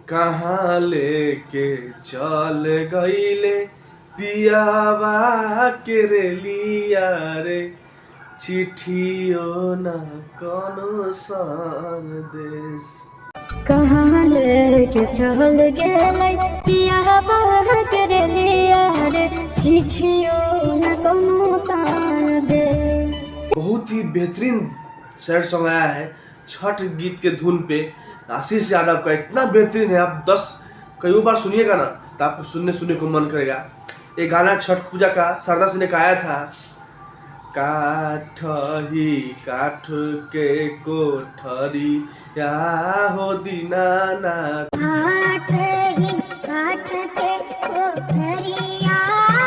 कहाँ लेके चल गईले पियावा के रेलिया रे, चिट्ठियो न कोनो संदेश। कहाँ लेके चल गेलै पियावा के रेलिया रे, चिट्ठियो न कोनो संदेश। बहुत ही बेहतरीन सैड सॉन्ग आया है छठ गीत के धुन पे। आशीष यादव का इतना बेहतरीन है, आप 10 कई बार सुनिएगा ना तो आपको सुनने को मन करेगा। ये गाना छठ पूजा का शारदा सिंह ने गाया था। काठ ही काठ के कोठरी या हो दीनानाथ, काठ ही काठ के कोठरिया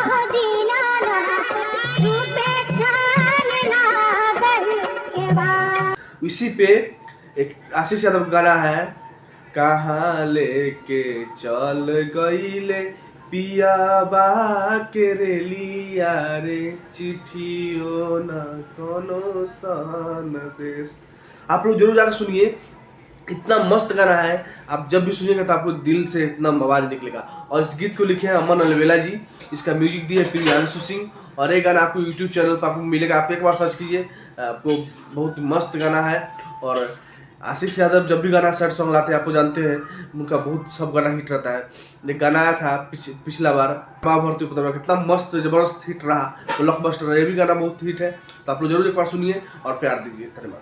हो दीनानाथ, रूपे छान लागल के बाद। इसी पे एक आशीष यादव का गाना है, कहाँ लेके चल गईले पियाबा के रेलिया रे, चिट्ठियो न कोनो संदेश। आप लोग जरूर जाकर सुनिए, इतना मस्त गाना है। आप जब भी सुनिएगा तो आपको दिल से इतना आवाज निकलेगा। और इस गीत को लिखे हैं अमन अलवेला जी, इसका म्यूजिक दिए प्रियांशु सिंह। और ये गाना आपको यूट्यूब चैनल पर आपको मिलेगा, आप एक बार सर्च कीजिए, आपको बहुत मस्त गाना है। और आशीष यादव जब भी गाना सैड सॉन्ग लाते हैं, आपको जानते हैं उनका बहुत सब गाना हिट रहता है। एक गाना आया था पिछला बार भर्ती पता कितना मस्त जबरदस्त हिट रहा, ब्लॉकबस्टर। ये भी गाना बहुत हिट है, तो आप लोग जरूर एक बार सुनिए और प्यार दीजिए। धन्यवाद।